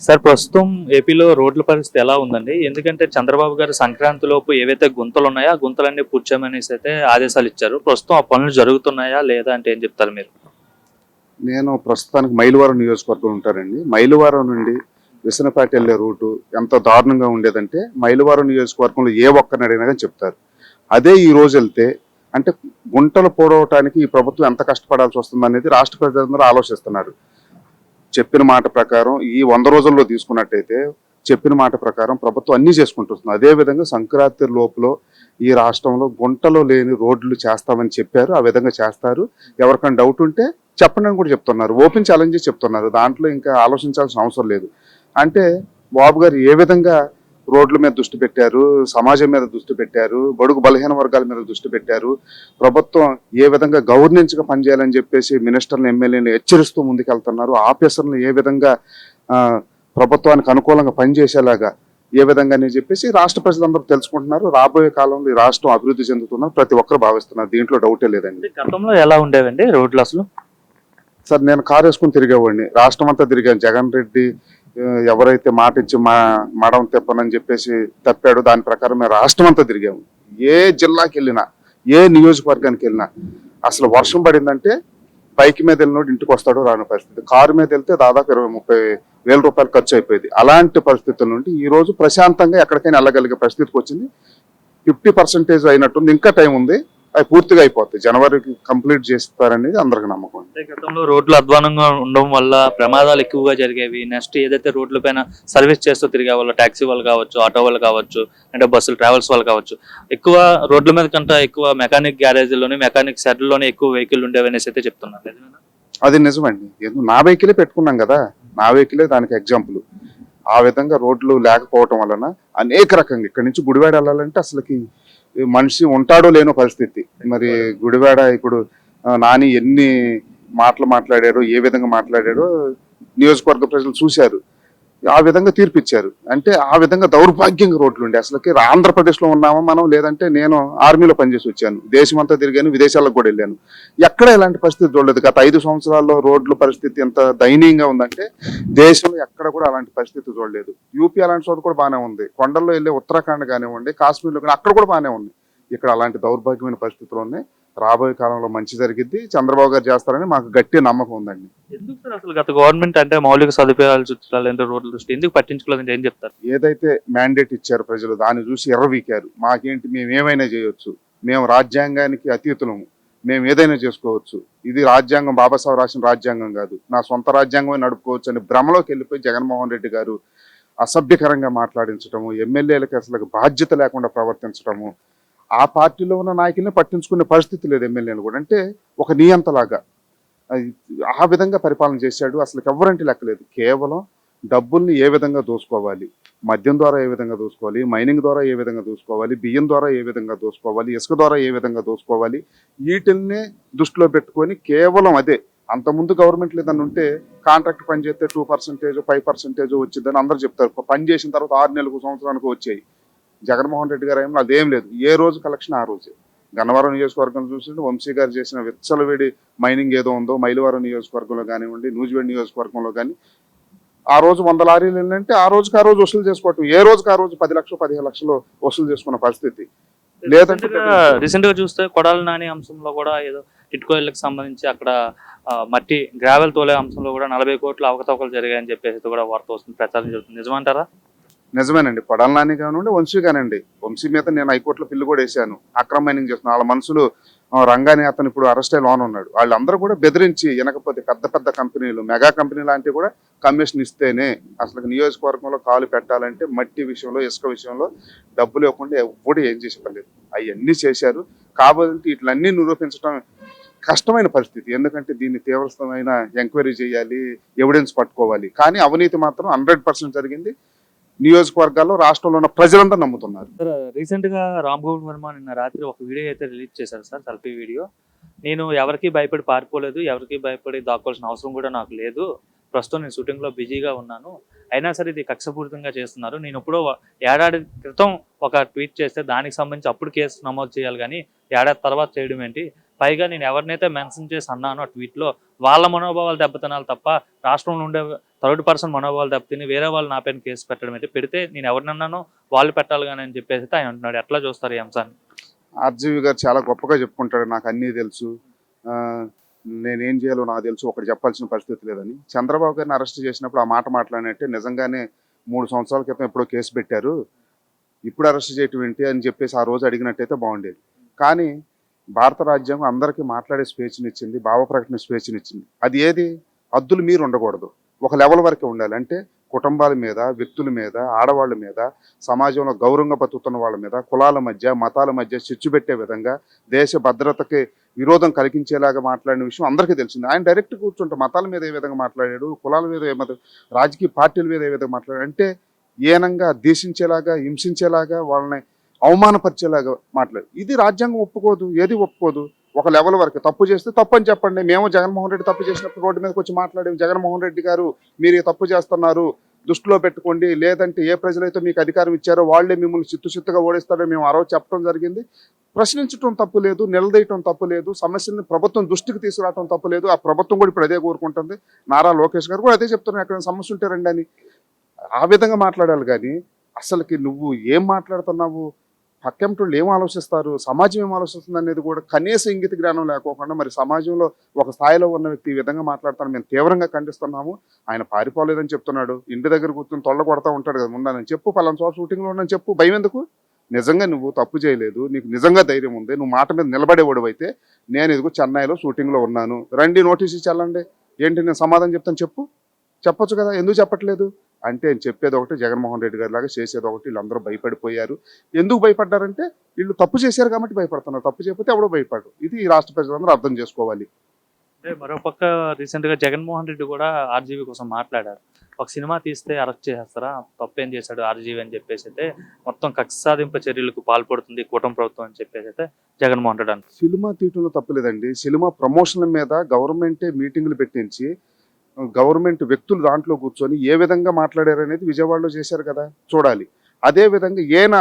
Sir ప్రస్తుతం ఏపీలో రోడ్ల పరిస్థితి ఎలా ఉందండి? ఎందుకంటే చంద్రబాబు గారు సంక్రాంతి లోపు ఏవైతే గుంతలు ఉన్నాయో, ఆ గుంతలన్నీ పూడ్చామనేసి అయితే ఆదేశాలు ఇచ్చారు. ప్రస్తుతం ఆ పనులు జరుగుతున్నాయా? లేదా అంటే ఏం చెప్తారు మీరు? నేను ప్రస్తుతానికి మైలవరం నియోజకవర్గం ఉంటానండి. మైలవరం నుండి విసనపేట వెళ్ళే రూటు ఎంత దారుణంగా ఉండేదంటే మైలవరం నియోజకవర్గంలో ఏ ఒక్కరిని అడిగినా కానీ చెప్తారు. అదే ఈ రోజు వెళ్తే అంటే గుంటలు పోడవటానికి ఈ ప్రభుత్వం ఎంత కష్టపడాల్సి వస్తుంది అనేది రాష్ట్ర ప్రజలందరూ ఆలోచిస్తున్నారు. చెప్పిన మాట ప్రకారం ఈ 100 రోజుల్లో తీసుకున్నట్టయితే చెప్పిన మాట ప్రకారం ప్రభుత్వం అన్నీ చేసుకుంటుంది. అదేవిధంగా సంక్రాంతి లోపల ఈ రాష్ట్రంలో గుంటలు లేని రోడ్లు చేస్తామని చెప్పారు. ఆ విధంగా చేస్తారు. ఎవరికైనా డౌట్ ఉంటే చెప్పండి అని కూడా చెప్తున్నారు. ఓపెన్ ఛాలెంజ్ చెప్తున్నారు. దాంట్లో ఇంకా ఆలోచించాల్సిన అవసరం లేదు. అంటే బాబు గారు ఏ విధంగా రోడ్ల మీద దృష్టి పెట్టారు, సమాజం మీద దృష్టి పెట్టారు, బడుగు బలహీన వర్గాల మీద దృష్టి పెట్టారు, ప్రభుత్వం ఏ విధంగా గవర్నెన్స్ గా పనిచేయాలని చెప్పేసి మినిస్టర్లు ఎమ్మెల్యేని హెచ్చరిస్తూ ముందుకెళ్తున్నారు, ఆఫీసర్లు ఏ విధంగా ప్రభుత్వానికి అనుకూలంగా పనిచేసేలాగా ఏ విధంగా అని చెప్పేసి రాష్ట్ర ప్రజలందరూ తెలుసుకుంటున్నారు. రాబోయే కాలంలో ఈ రాష్ట్రం అభివృద్ధి చెందుతున్నారు ప్రతి ఒక్కరు భావిస్తున్నారు. దీంట్లో డౌటే లేదండి. గతంలో ఎలా ఉండేవండి రోడ్లు అసలు? సార్ నేను కారు వేసుకుని తిరిగేవాడిని. రాష్ట్రం అంతా తిరిగాను. జగన్ రెడ్డి ఎవరైతే మాట ఇచ్చి మడం తిప్పనని చెప్పేసి తప్పాడు, దాని ప్రకారం మేము రాష్ట్రం అంతా తిరిగాము. ఏ జిల్లాకి వెళ్ళినా, ఏ నియోజకవర్గానికి వెళ్ళినా అసలు వర్షం పడిందంటే బైక్ మీద వెళ్ళినోడు ఇంటికి వస్తాడో రాని పరిస్థితి. కారు మీద వెళ్తే దాదాపు 20-30 వేల రూపాయలు ఖర్చు అయిపోయింది. అలాంటి పరిస్థితుల నుండి ఈ రోజు ప్రశాంతంగా ఎక్కడికైనా వెళ్ళగలిగే పరిస్థితికి వచ్చింది. 50% అయినట్టుంది. ఇంకా టైం ఉంది. అవి పూర్తిగా అయిపోతాయి. జనవరికి కంప్లీట్ చేస్తారనేది అందరికి నమ్మకం. గతంలో రోడ్లు అధ్వానంగా ఉండడం వల్ల ప్రమాదాలు ఎక్కువగా జరిగేవి. నెక్స్ట్ ఏదైతే రోడ్ల పైన సర్వీస్ చేస్తూ తిరిగే వాళ్ళు, టాక్సీ వాళ్ళు కావచ్చు, ఆటో వాళ్ళు కావచ్చు, అంటే బస్సులు ట్రావెల్స్ వాళ్ళు కావచ్చు, ఎక్కువ రోడ్ల మీద కంటే ఎక్కువ మెకానిక్ గ్యారేజ్లోని, మెకానిక్ షెడ్లోనే ఎక్కువ వెహికల్ ఉండేవి అనేసి అయితే చెప్తున్నారు. అది నిజమండి. నా వెహికలే పెట్టుకున్నాం కదా, నా వెహికలే దానికి ఎగ్జాంపుల్. ఆ విధంగా రోడ్లు లేకపోవటం వలన అనేక రకంగా ఇక్కడి నుంచి గుడివాడ వెళ్ళాలంటే అసలుకి మనిషి ఉంటాడో లేనో పరిస్థితి. మరి గుడివాడ ఇప్పుడు నాని ఎన్ని మాటలు మాట్లాడారో, ఏ విధంగా మాట్లాడారో నియోజకవర్గ ప్రజలు చూశారు. ఆ విధంగా తీర్పిచ్చారు. అంటే ఆ విధంగా దౌర్భాగ్యంగా రోడ్లు ఉండే. అసలుకి ఆంధ్రప్రదేశ్ లో ఉన్నామా మనం, లేదంటే నేను ఆర్మీలో పనిచేసి వచ్చాను, దేశం అంతా తిరిగాను, విదేశాలకు కూడా వెళ్ళాను. ఎక్కడ ఇలాంటి పరిస్థితి చూడలేదు. గత 5 సంవత్సరాల్లో రోడ్ల పరిస్థితి ఎంత దయనీయంగా ఉందంటే దేశంలో ఎక్కడ కూడా అలాంటి పరిస్థితి చూడలేదు. యూపీ అలాంటి చోట కూడా బాగానే ఉంది. కొండల్లో వెళ్ళే ఉత్తరాఖండ్ కానివ్వండి, కాశ్మీర్లో కానీ అక్కడ కూడా బాగానే ఉంది. ఇక్కడ అలాంటి దౌర్భాగ్యమైన పరిస్థితులు ఉన్నాయి. రాబోయే కాలంలో మంచి జరిగిద్ది. చంద్రబాబు గారు చేస్తారని మాకు గట్టి నమ్మకం ఉందండి. ఎందుకు సార్ అసలు గత గవర్నమెంట్ అంటే మౌలిక సదుపాయాలు చూడాలంటే రోడ్ల దృష్టి ఎందుకు పట్టించుకోలేదంటే ఏం చెప్తారు? ఏదైతే మ్యాండేట్ ఇచ్చారు ప్రజలు, దాన్ని చూసి ఎర్రవీకారు. మాకేంటి, మేము ఏమైనా చేయొచ్చు, మేము రాజ్యాంగానికి అతీతులము, మేము ఏదైనా చేసుకోవచ్చు, ఇది రాజ్యాంగం, బాబాసాహెబ్ రాసిన రాజ్యాంగం కాదు, నా సొంత రాజ్యాంగమే నడుపుకోవచ్చు అని భ్రమలోకి వెళ్ళిపోయి జగన్మోహన్ రెడ్డి గారు అసభ్యకరంగా మాట్లాడించడము, ఎమ్మెల్యేలకు అసలు బాధ్యత లేకుండా ప్రవర్తించడము, ఆ పార్టీలో ఉన్న నాయకుల్ని పట్టించుకునే పరిస్థితి లేదు ఎమ్మెల్యేలు కూడా. అంటే ఒక నియంతలాగా ఆ విధంగా పరిపాలన చేశాడు. అసలు ఎవరంటే లెక్కలేదు. కేవలం డబ్బుల్ని ఏ విధంగా దోసుకోవాలి, మద్యం ద్వారా ఏ విధంగా దోసుకోవాలి, మైనింగ్ ద్వారా ఏ విధంగా దోసుకోవాలి, బియ్యం ద్వారా ఏ విధంగా దోసుకోవాలి, ఇసుక ద్వారా ఏ విధంగా దోసుకోవాలి, వీటిల్నే దృష్టిలో పెట్టుకొని కేవలం అదే. అంతకుముందు గవర్నమెంట్లు ఏదన్నా ఉంటే కాంట్రాక్ట్ పని చేస్తే 2%, 5% వచ్చిందని అందరూ చెప్తారు. పని చేసిన తర్వాత 6 నెలలకు, సంవత్సరానికి వచ్చాయి. జగన్మోహన్ రెడ్డి గారు ఏమో అదేం లేదు. ఏ రోజు కలెక్షన్ ఆ రోజే. గన్నవరం నియోజకవర్గం చూసింటే వంశీ గారు చేసిన విచ్చలవేడి మైనింగ్ ఏదో ఉందో మైలవరం నియోజకవర్గంలో కానివ్వండి, నూజివేడి నియోజకవర్గంలో కానీ ఆ రోజు 100 లారీలు వెళ్ళంటే ఆ రోజుకి ఆ రోజు వసూలు చేసుకోవటం. ఏ రోజుకి ఆ రోజు 10 లక్షలు 15 లక్షలు వసూలు చేసుకున్న పరిస్థితి. లేదంటే రీసెంట్ గా చూస్తే కొడాలి నాని అంశంలో కూడా ఏదో టిట్కోయిల్కి సంబంధించి అక్కడ మట్టి గ్రావెల్ తోలే అంశంలో కూడా 40 కోట్ల అవకతవకలు జరిగాయని చెప్పేసి కూడా వార్త వస్తుంది, ప్రచారం జరుగుతుంది. నిజమంటారా? నిజమేనండి. కొడాలి నాని కానివ్వండి, వంశీ కానివ్వండి. వంశీ మీద నేను హైకోర్టులో పిల్లు కూడా వేసాను. అక్రమ మైనింగ్ చేస్తున్నాను. వాళ్ళ మనుషులు రంగాని అతను ఇప్పుడు అరెస్ట్ అయ్యి లోన్ ఉన్నాడు. వాళ్ళందరూ కూడా బెదిరించి వినకపోతే పెద్ద పెద్ద కంపెనీలు, మెగా కంపెనీ లాంటివి కూడా కమిషన్ ఇస్తేనే అసలు నియోజకవర్గంలో కాలు పెట్టాలంటే మట్టి విషయంలో, ఇసుక విషయంలో డబ్బులు ఇవ్వకుండా ఎప్పుడు ఏం చేసి పర్లేదు. అవన్నీ చేశారు. కాబట్టి ఇట్లన్నీ నిరూపించడం కష్టమైన పరిస్థితి. ఎందుకంటే దీన్ని తీవ్రమైన ఎంక్వైరీ చేయాలి, ఎవిడెన్స్ పట్టుకోవాలి. కానీ అవినీతి మాత్రం 100% జరిగింది. నియోజకవర్గాల్లో రాష్ట్రంలో ఉన్న ప్రజలంతా నమ్ముతున్నారు. సార్ రీసెంట్ గా రామ్ గోవింద్ వర్మ నిన్న రాత్రి ఒక వీడియో అయితే రిలీజ్ చేశారు సార్, సెల్ఫీ వీడియో. నేను ఎవరికి భయపడి పారిపోలేదు, ఎవరికి భయపడి దాక్కోవాల్సిన అవసరం కూడా నాకు లేదు, ప్రస్తుతం నేను షూటింగ్ లో బిజీగా ఉన్నాను, అయినా సరే ఇది కక్షపూరితంగా చేస్తున్నారు, నేను ఎప్పుడో ఏడాది క్రితం ఒక ట్వీట్ చేస్తే దానికి సంబంధించి అప్పుడు కేసు నమోదు చేయాలి కానీ ఏడాది తర్వాత చేయడం ఏంటి, పైగా నేను ఎవరినైతే మెన్షన్ చేసి అన్నానో ఆ ట్వీట్లో వాళ్ళ మనోభావాలు దెబ్బతినాలి తప్ప రాష్ట్రంలో ఉండే థర్డ్ పర్సన్ మనోభావాలు దెబ్బతిని వేరే వాళ్ళు నా పైన కేసు పెట్టడం అయితే, పెడితే నేను ఎవరినన్నానో వాళ్ళు పెట్టాలి కానీ అని చెప్పేసి అయితే ఆయన అంటున్నాడు. ఎట్లా చూస్తారు ఈ అంశాన్ని? ఆర్జీవి గారు చాలా గొప్పగా చెప్పుకుంటాడు, నాకు అన్నీ తెలుసు, నేనేం చేయాలో నాకు తెలుసు, ఒకటి చెప్పాల్సిన పరిస్థితి లేదని. చంద్రబాబు గారిని అరెస్ట్ చేసినప్పుడు ఆ మాట మాట్లాడినట్టే నిజంగానే 3 సంవత్సరాల క్రితం ఎప్పుడో కేసు పెట్టారు, ఇప్పుడు అరెస్ట్ చేయటం ఏంటి అని చెప్పేసి ఆ రోజు అడిగినట్టయితే బాగుండేది. కానీ భారత రాజ్యాంగం అందరికీ మాట్లాడే స్వేచ్ఛనిచ్చింది, భావ ప్రకటన స్వేచ్ఛనిచ్చింది. అది ఏది? హద్దులు మీరు ఉండకూడదు, ఒక లెవెల్ వరకే ఉండాలి. అంటే కుటుంబాల మీద, వ్యక్తుల మీద, ఆడవాళ్ళ మీద, సమాజంలో గౌరవంగా బతుకుతున్న వాళ్ళ మీద, కులాల మధ్య, మతాల మధ్య చిచ్చు పెట్టే విధంగా, దేశ భద్రతకి విరోధం కలిగించేలాగా మాట్లాడిన విషయం అందరికీ తెలిసింది. ఆయన డైరెక్ట్ కూర్చుంటే మతాల మీద ఏ విధంగా మాట్లాడాడు, కులాల మీద రాజకీయ పార్టీల మీద ఏ విధంగా మాట్లాడాడు అంటే ఏనంగా దేశించేలాగా, హింసించేలాగా, వాళ్ళని అవమానపరిచేలాగా మాట్లాడు. ఇది రాజ్యాంగం ఒప్పుకోదు, ఏది ఒప్పుకోదు. ఒక లెవెల్ వరకు తప్పు చేస్తే తప్పు అని చెప్పండి. మేము జగన్మోహన్ రెడ్డి తప్పు చేసినప్పుడు రోడ్డు మీదకి వచ్చి మాట్లాడేవి, జగన్మోహన్ రెడ్డి గారు మీరు ఈ తప్పు చేస్తున్నారు, దృష్టిలో పెట్టుకోండి, లేదంటే ఏ ప్రజలైతే మీకు అధికారం ఇచ్చారో వాళ్ళే మిమ్మల్ని చిత్తుగా ఓడిస్తారని మేము ఆ రోజు చెప్పడం జరిగింది. ప్రశ్నించడం తప్పు లేదు, నిలదీయటం తప్పు లేదు, సమస్యలను ప్రభుత్వం దృష్టికి తీసుకురావడం తప్పు లేదు. ఆ ప్రభుత్వం కూడా ఇప్పుడు అదే కోరుకుంటుంది. నారా లోకేష్ గారు కూడా అదే చెప్తున్నారు, ఎక్కడ సమస్య ఉంటే రండి అని. ఆ విధంగా మాట్లాడాలి. కానీ అసలుకి నువ్వు ఏం మాట్లాడుతున్నావు, పక్కెంటోళ్ళు ఏం ఆలోచిస్తారు, సమాజం ఏం ఆలోచిస్తుంది అనేది కూడా కనీస ఇంగిత జ్ఞానం లేకోకుండా మరి సమాజంలో ఒక స్థాయిలో ఉన్న వ్యక్తి ఈ విధంగా మాట్లాడతాను మేము తీవ్రంగా ఖండిస్తున్నాము. ఆయన పారిపోలేదని చెప్తున్నాడు, ఇంటి దగ్గర కూర్చొని తొళ్ళ కొడతా ఉంటాడు కదా, ఉండనని చెప్పు, పలానా చోట షూటింగ్లో ఉండని చెప్పు, భయం ఎందుకు? నిజంగా నువ్వు తప్పు చేయలేదు, నీకు నిజంగా ధైర్యం ఉంది, నువ్వు మాట మీద నిలబడేవాడు అయితే నేను ఇదిగో చెన్నైలో షూటింగ్లో ఉన్నాను, రండి నోటీస్ ఇచ్చి వెళ్ళండి, ఏంటి నేను సమాధానం చెప్తాను చెప్పు, చెప్పొచ్చు కదా, ఎందుకు చెప్పట్లేదు అంటే చెప్పేది ఒకటి, జగన్మోహన్ రెడ్డి గారి లాగా చేసేది ఒకటి. వీళ్ళందరూ భయపడిపోయారు. ఎందుకు భయపడ్డారంటే వీళ్ళు తప్పు చేశారు కాబట్టి భయపడుతున్నారు, తప్పు చేయకపోతే ఎవడో భయపడు. ఇది ఈ రాష్ట్ర ప్రజలందరూ అర్థం చేసుకోవాలి. అంటే మరోపక్క రీసెంట్గా జగన్మోహన్ రెడ్డి కూడా ఆర్జీవీ కోసం మాట్లాడారు. ఒక సినిమా తీస్తే అరెస్ట్ చేసేస్తారా, తప్పేం చేశాడు ఆర్జీవీ అని చెప్పేసి అయితే, మొత్తం కక్ష సాధింపు చర్యలకు పాల్పడుతుంది కూటమి ప్రభుత్వం అని చెప్పేసి అయితే జగన్మోహన్ రెడ్డి అంటారు. సినిమా తీయటంలో తప్పలేదండి. సినిమా ప్రమోషన్ల మీద గవర్నమెంటే మీటింగులు పెట్టించి గవర్నమెంట్ వ్యక్తులు దాంట్లో కూర్చొని ఏ విధంగా మాట్లాడారు అనేది విజయవాడలో చేశారు కదా, చూడాలి. అదేవిధంగా ఈయన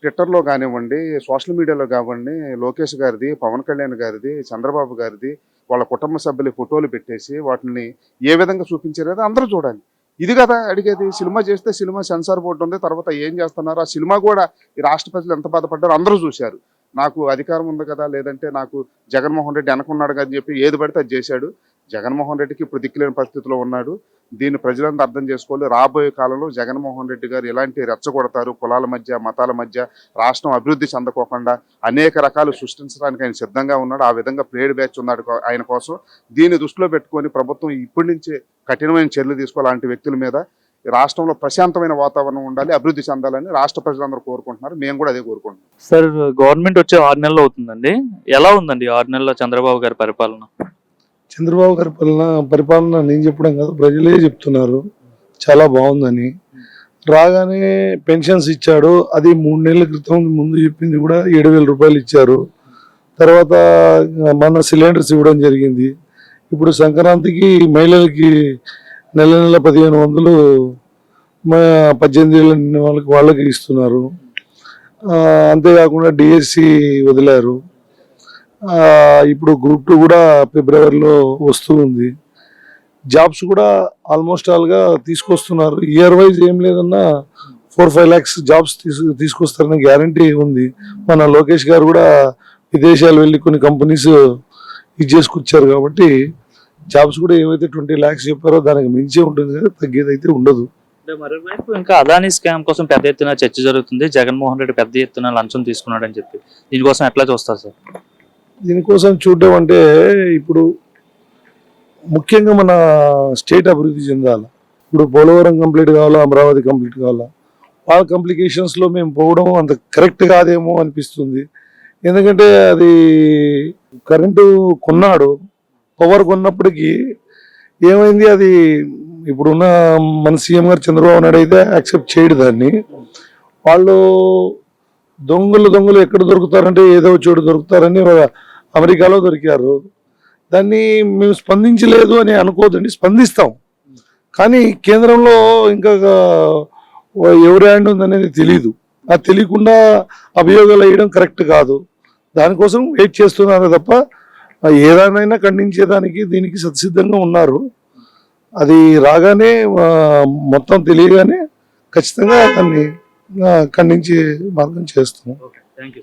ట్విట్టర్లో కానివ్వండి, సోషల్ మీడియాలో కానివ్వండి, లోకేష్ గారిది, పవన్ కళ్యాణ్ గారిది, చంద్రబాబు గారిది, వాళ్ళ కుటుంబ సభ్యుల ఫోటోలు పెట్టేసి వాటిని ఏ విధంగా చూపించారు కదా అందరూ చూడాలి. ఇది కదా అడిగేది. సినిమా చేస్తే సినిమా సెన్సార్ బోర్డు ఉంది, తర్వాత ఏం చేస్తున్నారు, ఆ సినిమా కూడా ఈ రాష్ట్ర ప్రజలు ఎంత బాధపడ్డారో అందరూ చూశారు. నాకు అధికారం ఉంది కదా, లేదంటే నాకు జగన్మోహన్ రెడ్డి వెనకున్నాడు కదా అని చెప్పి ఏది పడితే అది చేశాడు. జగన్మోహన్ రెడ్డికి ఇప్పుడు దిక్కులేని పరిస్థితిలో ఉన్నాడు. దీన్ని ప్రజలంతా అర్థం చేసుకోవాలి. రాబోయే కాలంలో జగన్మోహన్ రెడ్డి గారు ఎలాంటి రెచ్చగొడతారు, కులాల మధ్య, మతాల మధ్య, రాష్ట్రం అభివృద్ధి చెందకోకుండా అనేక రకాలు సృష్టించడానికి ఆయన సిద్ధంగా ఉన్నాడు. ఆ విధంగా ప్లేడ్ బ్యాచ్ ఉన్నాడు ఆయన కోసం. దీన్ని దృష్టిలో పెట్టుకొని ప్రభుత్వం ఇప్పటి నుంచే కఠినమైన చర్యలు తీసుకోవాలి. అలాంటి వ్యక్తుల మీద రాష్ట్రంలో ప్రశాంతమైన వాతావరణం ఉండాలి, అభివృద్ధి చెందాలని రాష్ట్ర ప్రజలందరూ కోరుకుంటున్నారు. మేము కూడా అదే కోరుకుంటున్నాం. సార్, గవర్నమెంట్ వచ్చే 6 నెలలు అవుతుందండి. ఎలా ఉందండి 6 నెలల్లో చంద్రబాబు గారి పరిపాలన? చంద్రబాబు గారి పరిపాలన నేను చెప్పడం కాదు, ప్రజలే చెప్తున్నారు చాలా బాగుందని. రాగానే పెన్షన్స్ ఇచ్చాడు, అది 3 నెలల క్రితం ముందు చెప్పింది కూడా 7,000 రూపాయలు ఇచ్చారు. తర్వాత మన సిలిండర్స్ ఇవ్వడం జరిగింది. ఇప్పుడు సంక్రాంతికి మహిళలకి నెల 1,500 18 ఏళ్ళ వాళ్ళకి ఇస్తున్నారు. అంతేకాకుండా డిఎస్సి వదిలారు. ఇప్పుడు గ్రూప్ 2 కూడా ఫిబ్రవరిలో వస్తూ ఉంది. జాబ్స్ కూడా ఆల్మోస్ట్ ఆల్గా తీసుకొస్తున్నారు. ఇయర్ వైజ్ ఏం లేదన్నా 4-5 lakhs జాబ్స్ తీసుకొస్తారనే గ్యారంటీ ఉంది. మన లోకేష్ గారు కూడా విదేశాలు వెళ్ళి కొన్ని కంపెనీస్ ఇది చేసుకొచ్చారు కాబట్టి జాబ్స్ కూడా ఏమైతే 20 lakhs చెప్పారో దానికి మించే ఉంటుంది కదా, తగ్గేది అయితే ఉండదు. మరోవైపు ఇంకా అదానీ స్కామ్ కోసం పెద్ద ఎత్తున చర్చ జరుగుతుంది. జగన్మోహన్ రెడ్డి పెద్ద ఎత్తున లంచం తీసుకున్నాడని చెప్పి, దీనికోసం ఎట్లా చూస్తారు సార్? దీనికోసం చూడడం అంటే ఇప్పుడు ముఖ్యంగా మన స్టేట్ అభివృద్ధి చెందాలి. ఇప్పుడు పోలవరం కంప్లీట్ కావాలా, అమరావతి కంప్లీట్ కావాలా, వాళ్ళ కాంప్లికేషన్స్లో మేము పోవడం అంత కరెక్ట్ కాదేమో అనిపిస్తుంది. ఎందుకంటే అది కరెంటు కొన్నాడు, పవర్ కొన్నప్పటికీ ఏమైంది, అది ఇప్పుడున్న మన సీఎం గారు చంద్రబాబు నాయుడు అయితే యాక్సెప్ట్ చేయడు దాన్ని. వాళ్ళు దొంగలు ఎక్కడ దొరుకుతారంటే ఏదో చోటు దొరుకుతారని అమెరికాలో దొరికారు. దాన్ని మేము స్పందించలేదు అని అనుకోదండి, స్పందిస్తాం. కానీ కేంద్రంలో ఇంకా ఎవరి హ్యాండ్ ఉందనేది తెలీదు. అది తెలియకుండా అభియోగాలు వేయడం కరెక్ట్ కాదు. దానికోసం వెయిట్ చేస్తున్నారు తప్ప ఏదైనా ఖండించేదానికి దీనికి సత్సిద్ధంగా ఉన్నారు. అది రాగానే మొత్తం తెలియగానే ఖచ్చితంగా దాన్ని ఖండించే మార్గం చేస్తాం. Okay, thank you.